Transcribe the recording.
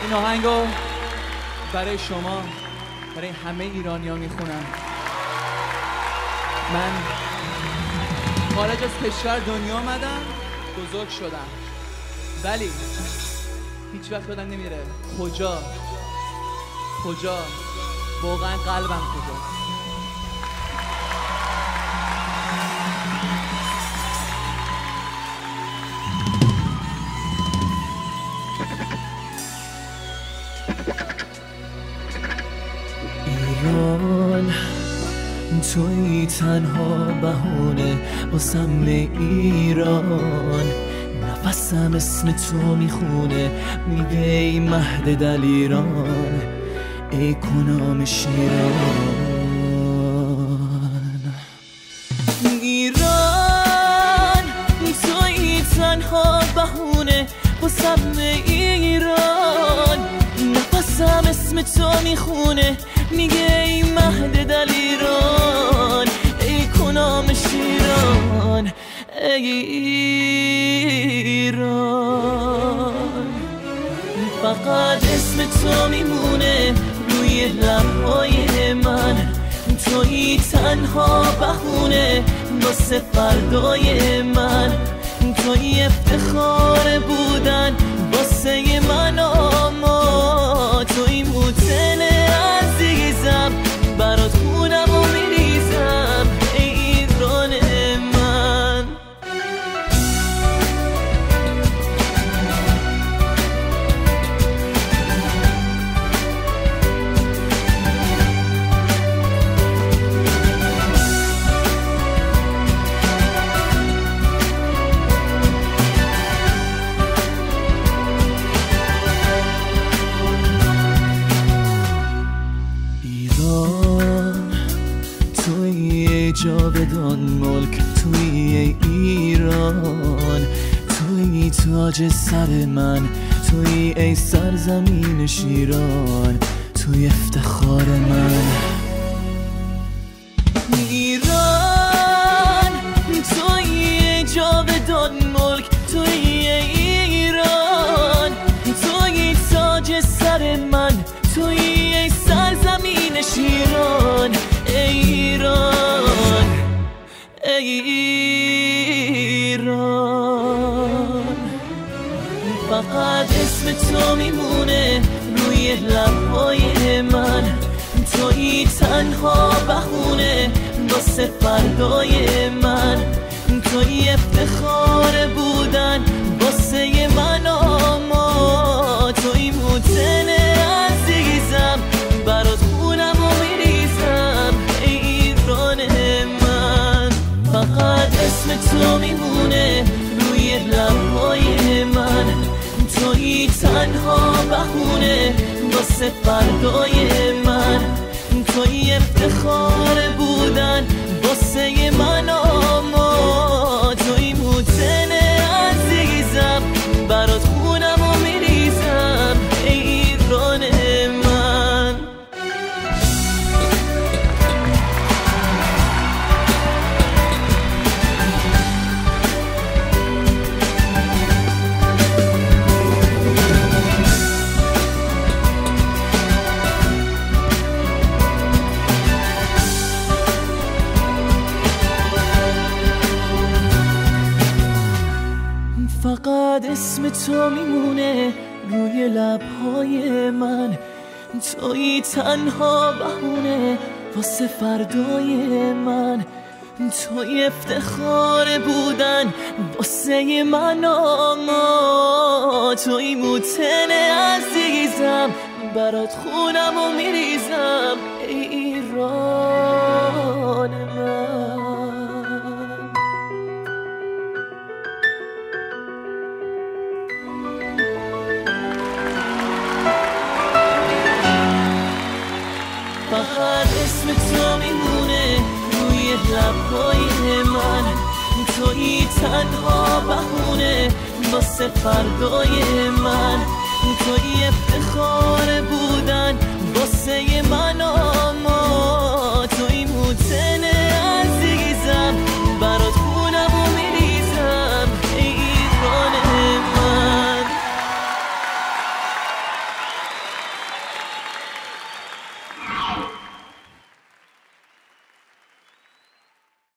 این آهنگو برای شما، برای همه ایرانی‌ها میخونم. من خارج از کشور دنیا آمدم، بزرگ شدم، ولی هیچ وقت یادم نمیره کجا واقعا قلبم کجاست. ایران توی تنها بهونه واسم ایران، نفسم اسم تو میخونه، میگه ای مهد دلیران، ای کنام شیران. ایران توی تنها بهونه واسم ایران، نفسم اسم تو میخونه، میگه ای مهد دلیران، ای کنام شیران، ای ایران. فقط اسم تو میمونه روی لبهای من، توی تنها بهونه واسه فردای من، توی افتخار بودن واسه من، اما توی موتن عزیزم، برات خونم و میریزم، ای ایران من. جاودان ملک توی ایران، توی تاج سر من، توی ای سرزمین شیران، توی افتخار من. ایران توی جاودان ملک توی ایران، توی تاج سر من، توی ای سرزمین شیران، ای ایران، ای ایران. فقط اسم تو میمونه روی لبهای من، توی تنها بهونه واسه فردای من، توی افتخار بودن واسه من، اما توی موتن عزیزم، برات خونم و میریزم، ای ایران من. فقط اسم تو میمونه روی لبهای من، توی تنها بهونه واسه فردای من، توی افتخار بودن واسه من، اما توی موتن عزیزم، برات خونم و میریزم، ای ایران من. فقط اسم تو میمونه روی لبهای من، توی تنها بهونه واسه فردای من، توی افتخار بودن واسه من، اما توی موتن عزیزم، برات خونم و میریزم، ای ایران من. فقط اسم تو میمونه روی لبهای من، توی تنها بهونه واسه فردای من، توی افتخار بودن واسه من، اما